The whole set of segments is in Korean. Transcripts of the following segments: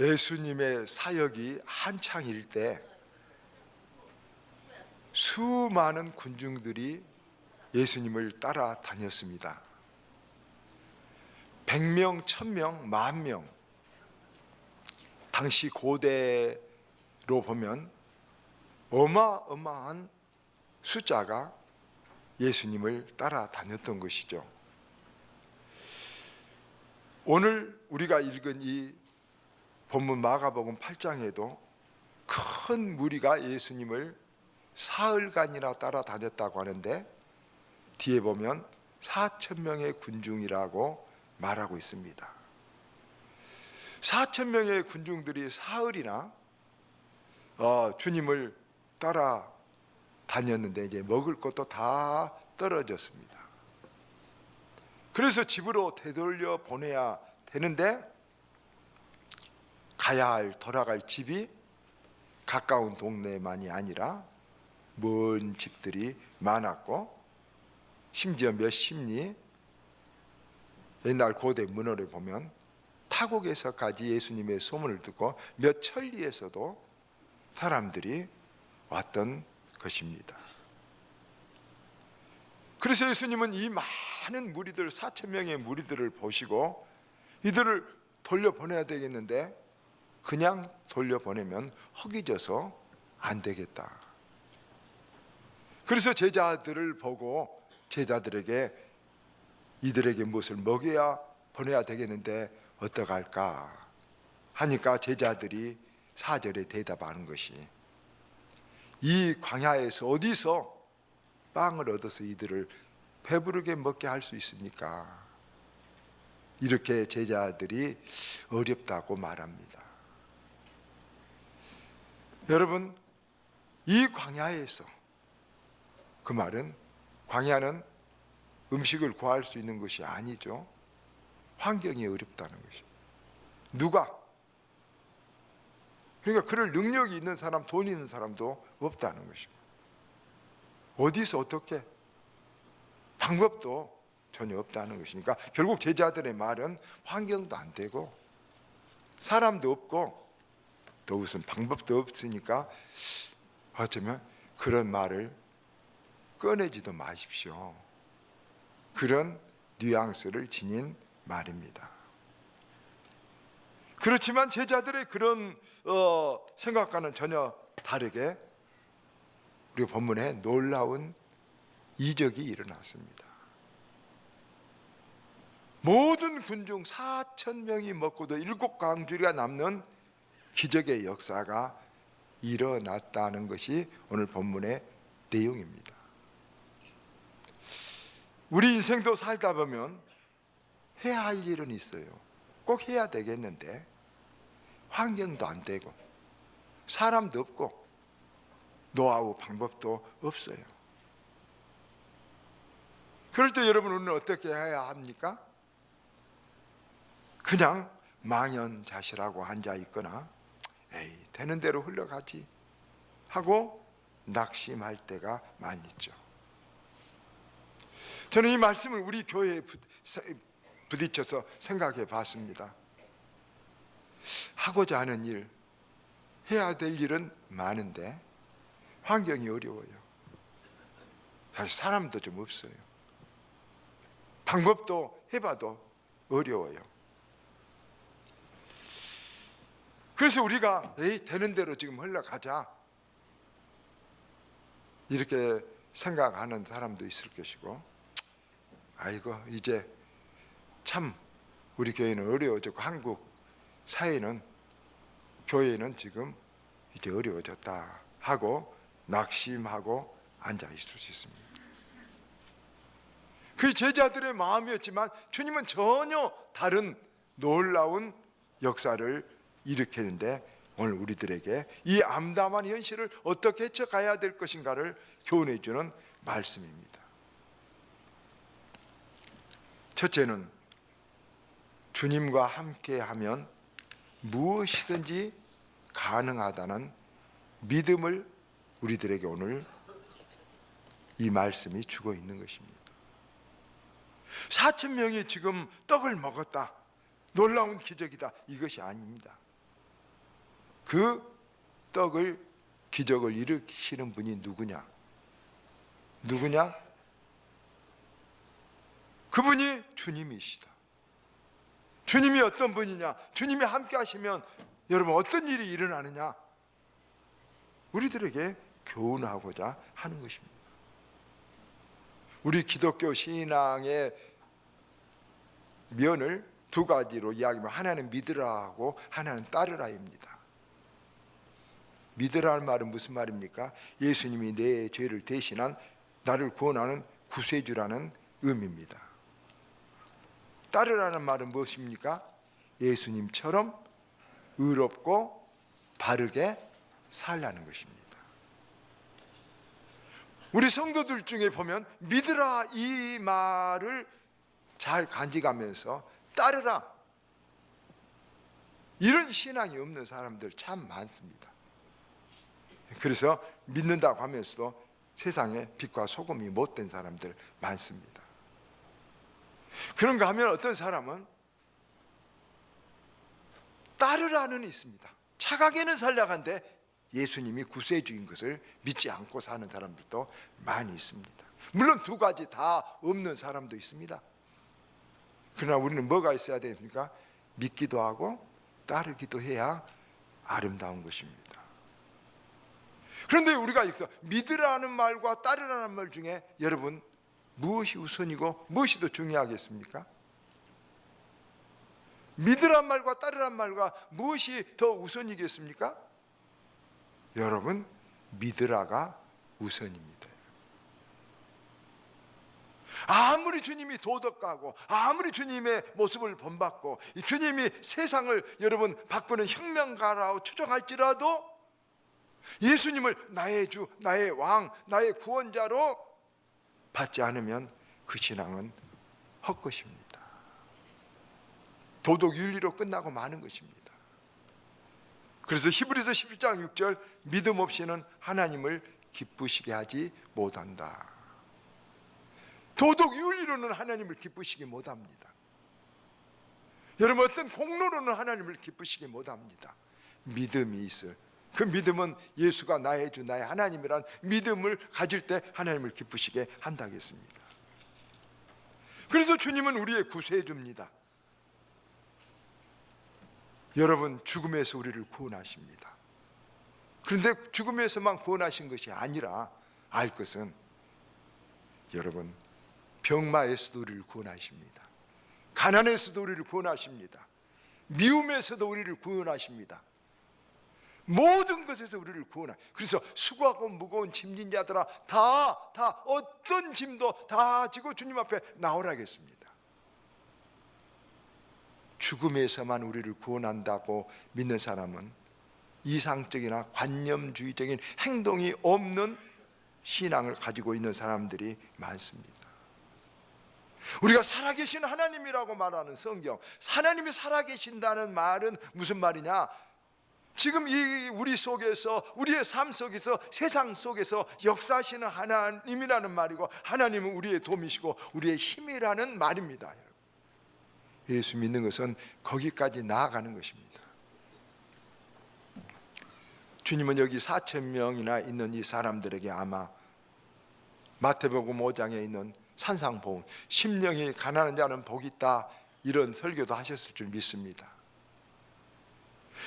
예수님의 사역이 한창일 때 수많은 군중들이 예수님을 따라다녔습니다. 100명, 1000명, 10,000명. 당시 고대로 보면 어마어마한 숫자가 예수님을 따라다녔던 것이죠. 오늘 우리가 읽은 이 본문 마가복음 8장에도 큰 무리가 예수님을 사흘간이나 따라다녔다고 하는데 뒤에 보면 4,000명의 군중이라고 말하고 있습니다. 4,000명의 군중들이 사흘이나 주님을 따라다녔는데 이제 먹을 것도 다 떨어졌습니다. 그래서 집으로 되돌려 보내야 되는데 돌아갈 집이 가까운 동네만이 아니라 먼 집들이 많았고 심지어 몇 십리 옛날 고대 문헌에 보면 타국에서까지 예수님의 소문을 듣고 몇 천리에서도 사람들이 왔던 것입니다. 그래서 예수님은 이 많은 무리들 4,000명의 무리들을 보시고 이들을 돌려보내야 되겠는데 그냥 돌려보내면 허기져서 안 되겠다. 그래서 제자들을 보고 제자들에게 이들에게 무엇을 먹여야 보내야 되겠는데 어떡할까 하니까 제자들이 4절에 대답하는 것이 이 광야에서 어디서 빵을 얻어서 이들을 배부르게 먹게 할 수 있습니까? 이렇게 제자들이 어렵다고 말합니다. 여러분, 이 광야에서, 그 말은 광야는 음식을 구할 수 있는 것이 아니죠. 환경이 어렵다는 것이죠. 누가? 그러니까 그럴 능력이 있는 사람, 돈 있는 사람도 없다는 것이고 어디서 어떻게 방법도 전혀 없다는 것이니까 결국 제자들의 말은 환경도 안 되고 사람도 없고 또 무슨 방법도 없으니까 어쩌면 그런 말을 꺼내지도 마십시오. 그런 뉘앙스를 지닌 말입니다. 그렇지만 제자들의 그런 생각과는 전혀 다르게 우리 본문에 놀라운 이적이 일어났습니다. 모든 군중 4,000명이 먹고도 7광주리가 남는 기적의 역사가 일어났다는 것이 오늘 본문의 내용입니다. 우리 인생도 살다 보면 해야 할 일은 있어요. 꼭 해야 되겠는데 환경도 안 되고 사람도 없고 노하우 방법도 없어요. 그럴 때 여러분은 어떻게 해야 합니까? 그냥 망연자실하고 앉아 있거나 에이 되는 대로 흘러가지 하고 낙심할 때가 많이 있죠. 저는 이 말씀을 우리 교회에 부딪혀서 생각해 봤습니다. 하고자 하는 일, 해야 될 일은 많은데 환경이 어려워요. 사실 사람도 좀 없어요. 방법도 해봐도 어려워요. 그래서 우리가 에이 되는 대로 지금 흘러가자 이렇게 생각하는 사람도 있을 것이고 아이고 이제 참 우리 교회는 어려워졌고 한국 사회는 교회는 지금 이제 어려워졌다 하고 낙심하고 앉아 있을 수 있습니다. 그 제자들의 마음이었지만 주님은 전혀 다른 놀라운 역사를 일으키는데 오늘 우리들에게 이 암담한 현실을 어떻게 헤쳐가야 될 것인가를 교훈해 주는 말씀입니다. 첫째는 주님과 함께하면 무엇이든지 가능하다는 믿음을 우리들에게 오늘 이 말씀이 주고 있는 것입니다. 4,000명이 지금 떡을 먹었다, 놀라운 기적이다, 이것이 아닙니다. 그 떡을 기적을 일으키시는 분이 누구냐? 누구냐? 그분이 주님이시다. 주님이 어떤 분이냐? 주님이 함께 하시면 여러분 어떤 일이 일어나느냐? 우리들에게 교훈하고자 하는 것입니다. 우리 기독교 신앙의 면을 두 가지로 이야기하면 하나는 믿으라고 하나는 따르라입니다. 믿으라는 말은 무슨 말입니까? 예수님이 내 죄를 대신한 나를 구원하는 구세주라는 의미입니다. 따르라는 말은 무엇입니까? 예수님처럼 의롭고 바르게 살라는 것입니다. 우리 성도들 중에 보면 믿으라 이 말을 잘 간직하면서 따르라 이런 신앙이 없는 사람들 참 많습니다. 그래서 믿는다고 하면서도 세상에 빛과 소금이 못된 사람들 많습니다. 그런가 하면 어떤 사람은 따르라는 있습니다. 착하게는 살려간데 예수님이 구세주인 것을 믿지 않고 사는 사람들도 많이 있습니다. 물론 두 가지 다 없는 사람도 있습니다. 그러나 우리는 뭐가 있어야 됩니까? 믿기도 하고 따르기도 해야 아름다운 것입니다. 그런데 우리가 여기서 믿으라는 말과 따르라는 말 중에 여러분 무엇이 우선이고 무엇이 더 중요하겠습니까? 믿으란 말과 따르란 말과 무엇이 더 우선이겠습니까? 여러분 믿으라가 우선입니다. 아무리 주님이 도덕가고 아무리 주님의 모습을 본받고 주님이 세상을 여러분 바꾸는 혁명가라고 추정할지라도 예수님을 나의 주, 나의 왕, 나의 구원자로 받지 않으면 그 신앙은 헛것입니다. 도덕 윤리로 끝나고 마는 것입니다. 그래서 히브리서 11장 6절 믿음 없이는 하나님을 기쁘시게 하지 못한다. 도덕 윤리로는 하나님을 기쁘시게 못합니다. 여러분 어떤 공로로는 하나님을 기쁘시게 못합니다. 믿음이 있어요. 그 믿음은 예수가 나의 주 나의 하나님이란 믿음을 가질 때 하나님을 기쁘시게 한다겠습니다. 그래서 주님은 우리의 구세주입니다. 여러분 죽음에서 우리를 구원하십니다. 그런데 죽음에서만 구원하신 것이 아니라 알 것은 여러분 병마에서도 우리를 구원하십니다. 가난에서도 우리를 구원하십니다. 미움에서도 우리를 구원하십니다. 모든 것에서 우리를 구원하. 그래서 수고하고 무거운 짐진 자들아 다 어떤 짐도 다 지고 주님 앞에 나오라겠습니다. 죽음에서만 우리를 구원한다고 믿는 사람은 이상적이나 관념주의적인 행동이 없는 신앙을 가지고 있는 사람들이 많습니다. 우리가 살아계신 하나님이라고 말하는 성경, 하나님이 살아계신다는 말은 무슨 말이냐? 지금 이 우리 속에서 우리의 삶 속에서 세상 속에서 역사하시는 하나님이라는 말이고 하나님은 우리의 도움이시고 우리의 힘이라는 말입니다. 예수 믿는 것은 거기까지 나아가는 것입니다. 주님은 여기 4,000명이나 있는 이 사람들에게 아마 마태복음 5장에 있는 산상보험 심령이 가난한 자는 복이 있다 이런 설교도 하셨을 줄 믿습니다.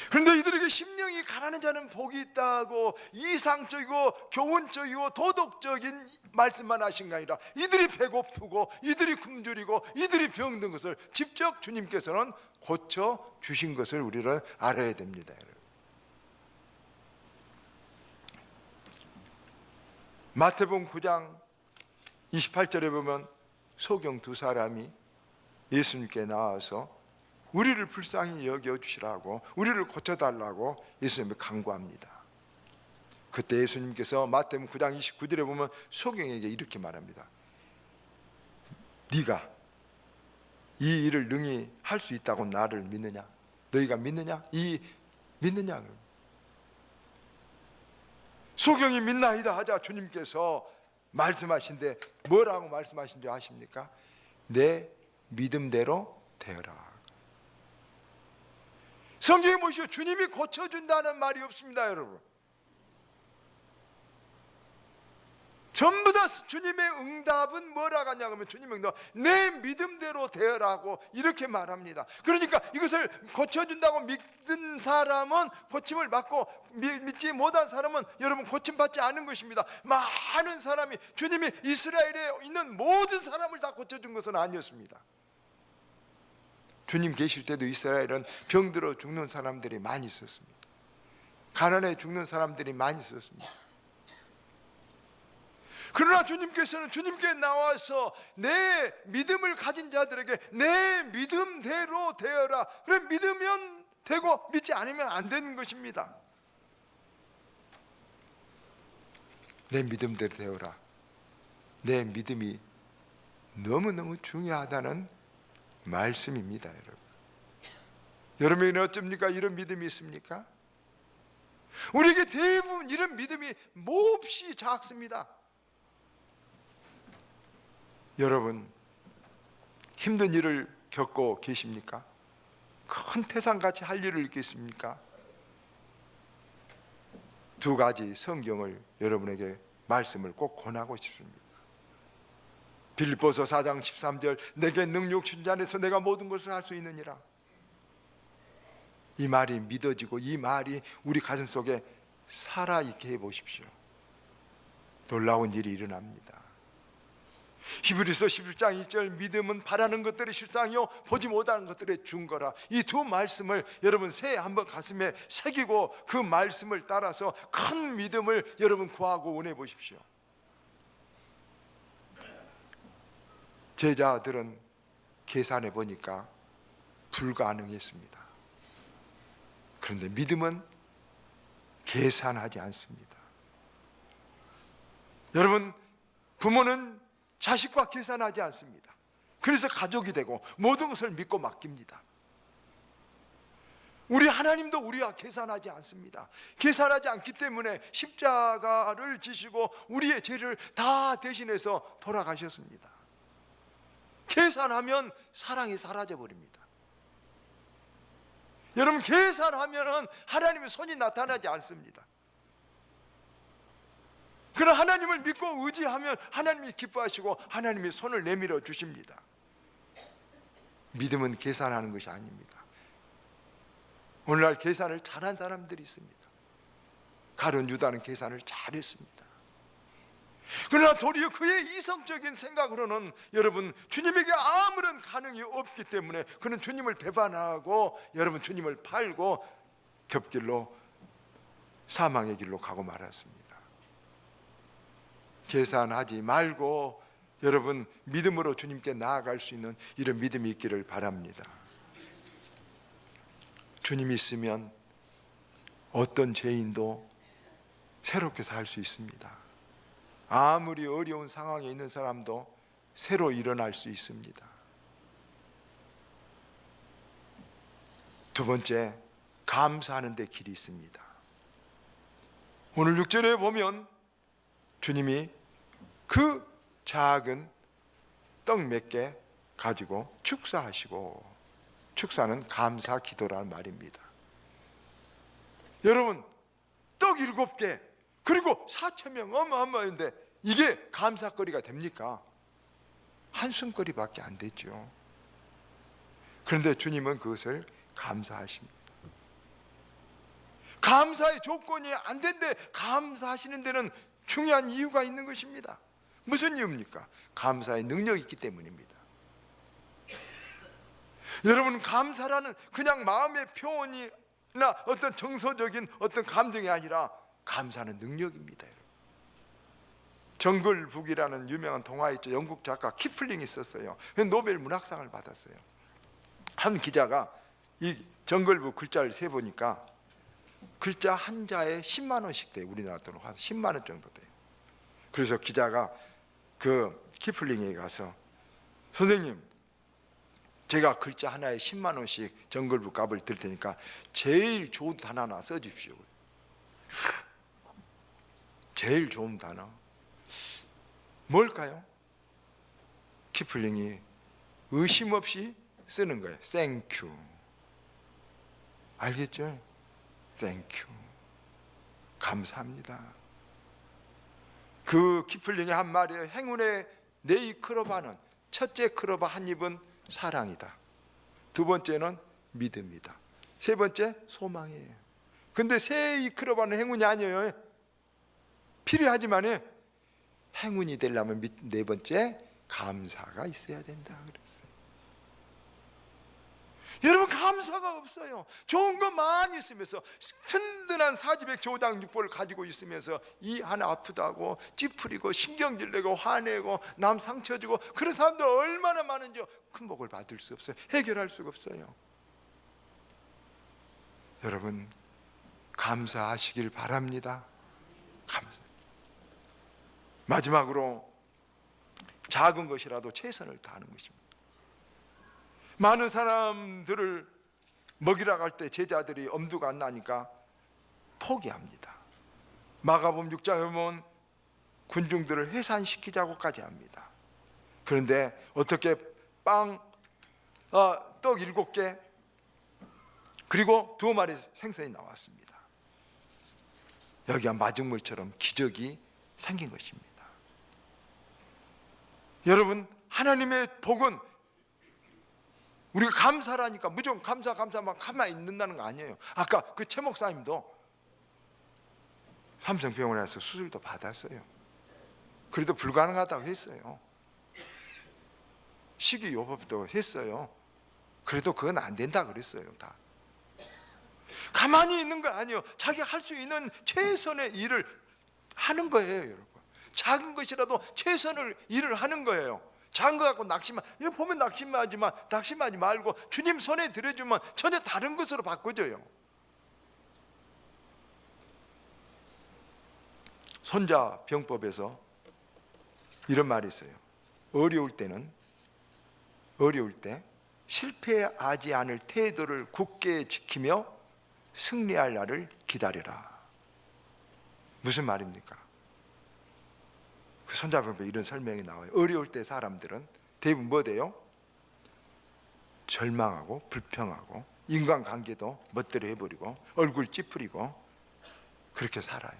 그런데 이들에게 심령이 가난한 자는 복이 있다고 이상적이고 교훈적이고 도덕적인 말씀만 하신 게 아니라 이들이 배고프고 이들이 굶주리고 이들이 병든 것을 직접 주님께서는 고쳐주신 것을 우리는 알아야 됩니다. 마태복음 9장 28절에 보면 소경 두 사람이 예수님께 나와서 우리를 불쌍히 여겨주시라고 우리를 고쳐달라고 예수님을 간구합니다. 그때 예수님께서 마태복음 9장 29절에 보면 소경에게 이렇게 말합니다. 네가 이 일을 능히 할 수 있다고 나를 믿느냐? 너희가 믿느냐? 믿느냐? 소경이 믿나이다 하자 주님께서 말씀하신데 뭐라고 말씀하신 줄 아십니까? 내 믿음대로 되어라. 성경에 보시오, 주님이 고쳐준다는 말이 없습니다, 여러분. 전부 다 주님의 응답은 뭐라고 하냐면, 주님의 응답, 내 믿음대로 되어라고 이렇게 말합니다. 그러니까 이것을 고쳐준다고 믿는 사람은 고침을 받고, 믿지 못한 사람은 여러분 고침받지 않은 것입니다. 많은 사람이, 주님이 이스라엘에 있는 모든 사람을 다 고쳐준 것은 아니었습니다. 주님 계실 때도 이스라엘은 병들어 죽는 사람들이 많이 있었습니다. 가난해 죽는 사람들이 많이 있었습니다. 그러나 주님께서는 주님께 나와서 내 믿음을 가진 자들에게 내 믿음대로 되어라. 그래, 믿으면 되고 믿지 않으면 안 되는 것입니다. 내 믿음대로 되어라. 내 믿음이 너무너무 중요하다는 말씀입니다, 여러분. 여러분이 어쩝니까? 이런 믿음이 있습니까? 우리에게 대부분 이런 믿음이 몹시 작습니다. 여러분, 힘든 일을 겪고 계십니까? 큰 태산같이 할 일을 있겠습니까? 두 가지 성경을 여러분에게 말씀을 꼭 권하고 싶습니다. 빌립보서 4장 13절, 내게 능력 준 자 안에서 내가 모든 것을 할 수 있느니라. 이 말이 믿어지고 이 말이 우리 가슴 속에 살아있게 해보십시오. 놀라운 일이 일어납니다. 히브리서 11장 1절, 믿음은 바라는 것들의 실상이요 보지 못하는 것들의 증거라. 이 두 말씀을 여러분 새해 한번 가슴에 새기고 그 말씀을 따라서 큰 믿음을 여러분 구하고 원해 보십시오. 제자들은 계산해 보니까 불가능했습니다. 그런데 믿음은 계산하지 않습니다. 여러분, 부모는 자식과 계산하지 않습니다. 그래서 가족이 되고 모든 것을 믿고 맡깁니다. 우리 하나님도 우리와 계산하지 않습니다. 계산하지 않기 때문에 십자가를 지시고 우리의 죄를 다 대신해서 돌아가셨습니다. 계산하면 사랑이 사라져 버립니다. 여러분, 계산하면 하나님의 손이 나타나지 않습니다. 그러나 하나님을 믿고 의지하면 하나님이 기뻐하시고 하나님이 손을 내밀어 주십니다. 믿음은 계산하는 것이 아닙니다. 오늘날 계산을 잘한 사람들이 있습니다. 가룟 유다는 계산을 잘했습니다. 그러나 도리어 그의 이성적인 생각으로는 여러분 주님에게 아무런 가능이 없기 때문에 그는 주님을 배반하고 여러분 주님을 팔고 겹길로 사망의 길로 가고 말았습니다. 계산하지 말고 여러분 믿음으로 주님께 나아갈 수 있는 이런 믿음이 있기를 바랍니다. 주님이 있으면 어떤 죄인도 새롭게 살 수 있습니다. 아무리 어려운 상황에 있는 사람도 새로 일어날 수 있습니다. 두 번째, 감사하는 데 길이 있습니다. 오늘 6절에 보면 주님이 그 작은 떡 몇 개 가지고 축사하시고, 축사는 감사 기도라는 말입니다. 여러분, 떡 7개 그리고 4,000명 어마어마한데 이게 감사거리가 됩니까? 한숨거리밖에 안 되죠. 그런데 주님은 그것을 감사하십니다. 감사의 조건이 안 된데 감사하시는 데는 중요한 이유가 있는 것입니다. 무슨 이유입니까? 감사의 능력이 있기 때문입니다. 여러분, 감사라는 그냥 마음의 표현이나 어떤 정서적인 어떤 감정이 아니라 감사는 능력입니다. 정글북이라는 유명한 동화 있죠. 영국 작가 키플링이 있었어요. 노벨 문학상을 받았어요. 한 기자가 이 정글북 글자를 세보니까 글자 한 자에 10만 원씩 돼요. 우리나라 돈으로 한 10만 원 정도 돼요. 그래서 기자가 그 키플링에 가서, 선생님, 제가 글자 하나에 10만 원씩 정글북 값을 드릴 테니까 제일 좋은 단어 하나 써주십시오. 제일 좋은 단어 뭘까요? 키플링이 의심 없이 쓰는 거예요. 땡큐. 알겠죠? 땡큐, 감사합니다. 그 키플링의 한 말이에요. 행운의 네이클로바는, 첫째 클로바 한 입은 사랑이다, 두 번째는 믿음이다, 세 번째 소망이에요. 근데 새 이 클로바는 행운이 아니에요. 필요하지만 행운이 되려면 네 번째 감사가 있어야 된다 그랬어요. 여러분, 감사가 없어요. 좋은 거 많이 있으면서, 든든한 사지백 조당 육보를 가지고 있으면서 이 하나 아프다고 찌푸리고 신경질 내고 화내고 남 상처 주고 그런 사람들 얼마나 많은지 큰 복을 받을 수 없어요. 해결할 수가 없어요. 여러분, 감사하시길 바랍니다. 감사. 마지막으로 작은 것이라도 최선을 다하는 것입니다. 많은 사람들을 먹이러 갈 때 제자들이 엄두가 안 나니까 포기합니다. 마가복음 6장에 보면 군중들을 해산시키자고까지 합니다. 그런데 어떻게 떡 7개 그리고 2마리 생선이 나왔습니다. 여기가 마중물처럼 기적이 생긴 것입니다. 여러분, 하나님의 복은 우리가 감사라니까 무조건 감사만 가만히 있는다는 거 아니에요. 아까 그 최 목사님도 삼성병원에서 수술도 받았어요. 그래도 불가능하다고 했어요. 식이요법도 했어요. 그래도 그건 안 된다 그랬어요. 다 가만히 있는 거 아니에요. 자기가 할 수 있는 최선의 일을 하는 거예요. 여러분, 작은 것이라도 최선을 일을 하는 거예요. 작은 거 갖고 낙심만, 이거 보면 낙심하지 말고 주님 손에 들여주면 전혀 다른 것으로 바꿔줘요. 손자병법에서 이런 말이 있어요. 어려울 때 실패하지 않을 태도를 굳게 지키며 승리할 날을 기다려라. 무슨 말입니까? 그 손자병법에 이런 설명이 나와요. 어려울 때 사람들은 대부분 뭐 돼요? 절망하고 불평하고 인간관계도 멋대로 해버리고 얼굴 찌푸리고 그렇게 살아요.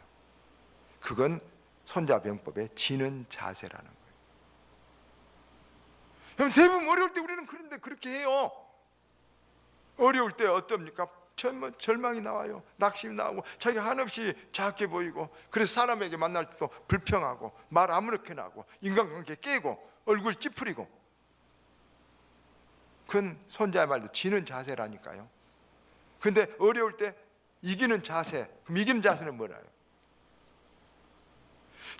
그건 손자병법의 지는 자세라는 거예요. 그럼 대부분 어려울 때 우리는 그런데 그렇게 해요. 어려울 때 어떻습니까? 절망이 나와요. 낙심이 나오고 자기 한없이 작게 보이고, 그래서 사람에게 만날 때도 불평하고 말 아무렇게나 하고 인간관계 깨고 얼굴 찌푸리고. 그건 손자의 말도 지는 자세라니까요. 근데 어려울 때 이기는 자세, 그럼 이기는 자세는 뭐라요?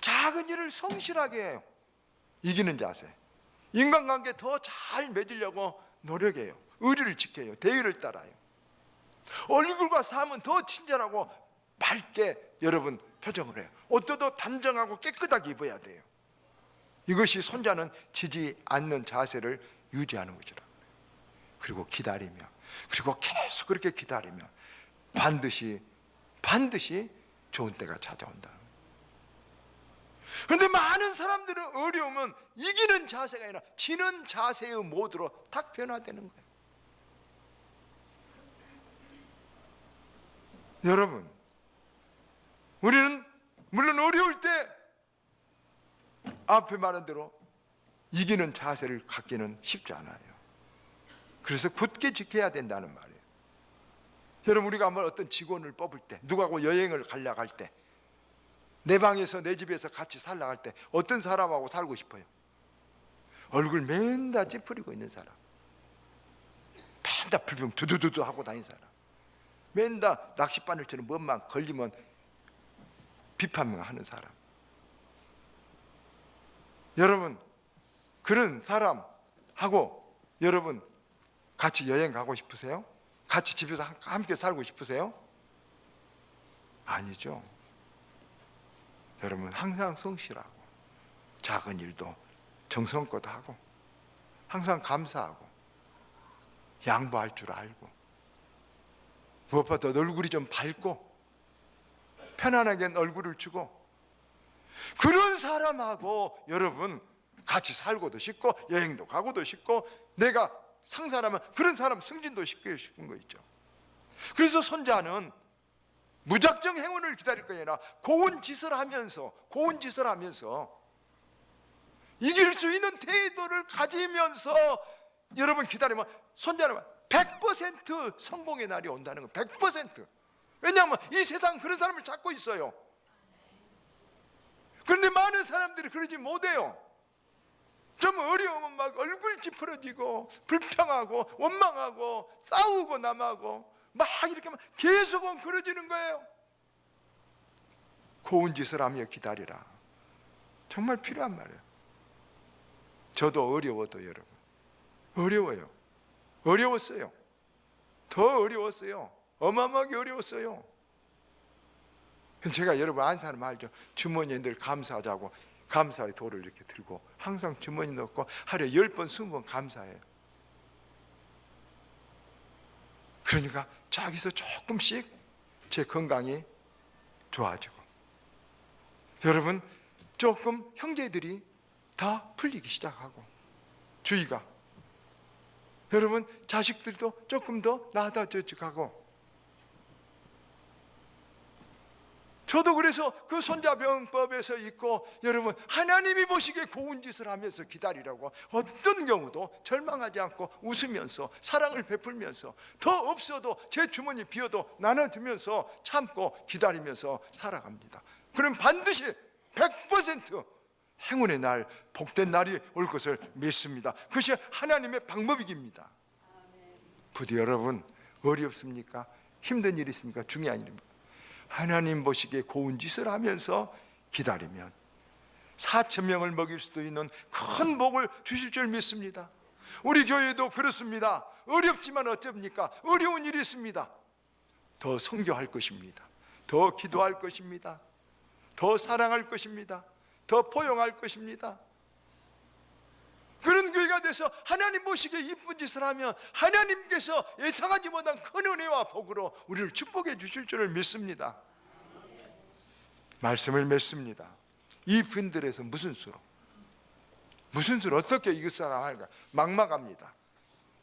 작은 일을 성실하게 해요. 이기는 자세. 인간관계 더 잘 맺으려고 노력해요. 의리를 지켜요. 대의를 따라요. 얼굴과 삶은 더 친절하고 밝게 여러분 표정을 해요. 옷도 단정하고 깨끗하게 입어야 돼요. 이것이 손자는 지지 않는 자세를 유지하는 거죠. 그리고 기다리며, 그리고 계속 그렇게 기다리면 반드시 좋은 때가 찾아온다. 그런데 많은 사람들은 어려우면 이기는 자세가 아니라 지는 자세의 모드로 딱 변화되는 거예요. 여러분, 우리는 물론 어려울 때 앞에 말한 대로 이기는 자세를 갖기는 쉽지 않아요. 그래서 굳게 지켜야 된다는 말이에요. 여러분, 우리가 한번 어떤 직원을 뽑을 때, 누구하고 여행을 가려고 할 때, 내 방에서 내 집에서 같이 살려고 할 때 어떤 사람하고 살고 싶어요? 얼굴 맨날 찌푸리고 있는 사람, 맨날 불평 두두두두 하고 다니는 사람, 맨날 낚싯바늘처럼 뭐만 걸리면 비판만 하는 사람. 여러분, 그런 사람하고 여러분 같이 여행 가고 싶으세요? 같이 집에서 함께 살고 싶으세요? 아니죠. 여러분, 항상 성실하고 작은 일도 정성껏 하고 항상 감사하고 양보할 줄 알고 무엇보다 얼굴이 좀 밝고 편안하게 얼굴을 주고, 그런 사람하고 여러분 같이 살고도 싶고 여행도 가고도 싶고 내가 상사라면 그런 사람 승진도 시키고 싶은 거 있죠. 그래서 손자는 무작정 행운을 기다릴 것이 아니라 고운 짓을 하면서 이길 수 있는 태도를 가지면서 여러분 기다리면 손자는 100% 성공의 날이 온다는 거예요. 100%. 왜냐하면 이 세상 그런 사람을 찾고 있어요. 그런데 많은 사람들이 그러지 못해요. 좀 어려우면 막 얼굴 찌푸러지고 불평하고 원망하고 싸우고 남하고 막 이렇게 막 계속 엉클어지는 거예요. 고운 짓을 하며 기다리라. 정말 필요한 말이에요. 저도 어려워도 여러분 어려워요. 어려웠어요. 더 어려웠어요. 어마어마하게 어려웠어요. 제가 여러분 안 사람 알죠? 주머니에 늘 감사하자고 감사의 돌을 이렇게 들고 항상 주머니 넣고 하루에 10번 20번 감사해요. 그러니까 저기서 조금씩 제 건강이 좋아지고 여러분 조금 형제들이 다 풀리기 시작하고 주의가 여러분 자식들도 조금 더 나아져가고 저도 그래서 그 손자병법에서 있고 여러분 하나님이 보시기에 고운 짓을 하면서 기다리라고 어떤 경우도 절망하지 않고 웃으면서 사랑을 베풀면서 더 없어도 제 주머니 비어도 나눠주면서 참고 기다리면서 살아갑니다. 그럼 반드시 100% 행운의 날 복된 날이 올 것을 믿습니다. 그것이 하나님의 방법이깁니다. 부디 여러분 어렵습니까? 힘든 일이 있습니까? 중요한 일입니다. 하나님 보시기에 고운 짓을 하면서 기다리면 4,000명을 먹일 수도 있는 큰 복을 주실 줄 믿습니다. 우리 교회도 그렇습니다. 어렵지만 어쩝니까? 어려운 일이 있습니다. 더 선교할 것입니다. 더 기도할 것입니다. 더 사랑할 것입니다. 더 포용할 것입니다. 그런 교회가 돼서 하나님 보시기에 이쁜 짓을 하면 하나님께서 예상하지 못한 큰 은혜와 복으로 우리를 축복해 주실 줄을 믿습니다. 말씀을 맺습니다. 이 분들에서 무슨 수로 어떻게 이것을 할까 막막합니다.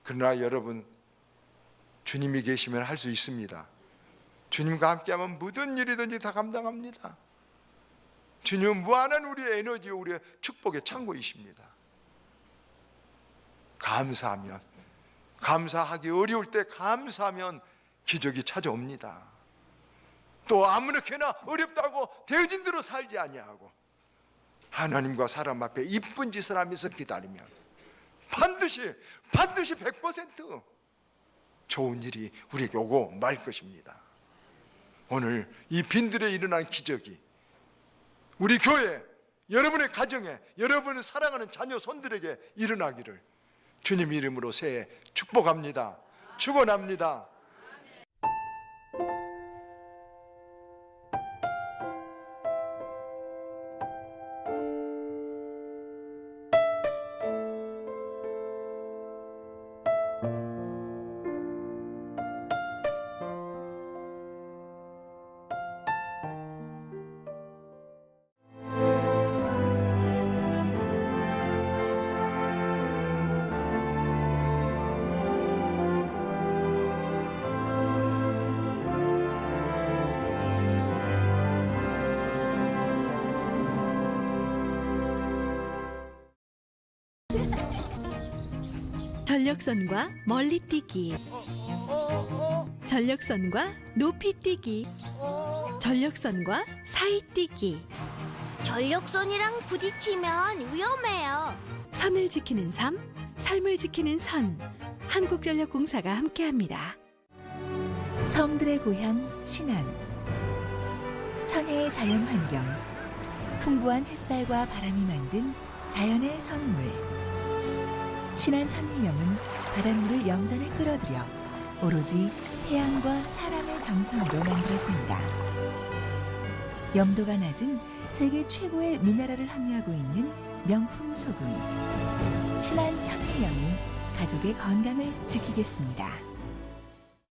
그러나 여러분 주님이 계시면 할 수 있습니다. 주님과 함께하면 모든 일이든지 다 감당합니다. 주님은 무한한 우리의 에너지, 우리의 축복의 창고이십니다. 감사하면, 감사하기 어려울 때 감사하면 기적이 찾아옵니다. 또 아무렇게나 어렵다고 되어진 대로 살지 아니하고 하나님과 사람 앞에 이쁜 짓을 하면서 기다리면 반드시 100% 좋은 일이 우리에게 오고 말 것입니다. 오늘 이 빈들에 일어난 기적이 우리 교회, 여러분의 가정에, 여러분을 사랑하는 자녀 손들에게 일어나기를 주님 이름으로 새해 축복합니다. 축원합니다. 전력선과 멀리뛰기, 전력선과 높이뛰기, 전력선과 사이뛰기. 전력선이랑 부딪히면 위험해요. 선을 지키는 삶, 삶을 지키는 선. 한국전력공사가 함께합니다. 섬들의 고향 신안. 천혜의 자연환경, 풍부한 햇살과 바람이 만든 자연의 선물. 신안 천일염은 바닷물을 염전에 끌어들여 오로지 태양과 사람의 정성으로 만들었습니다. 염도가 낮은 세계 최고의 미네랄을 함유하고 있는 명품 소금. 신안 천일염이 가족의 건강을 지키겠습니다.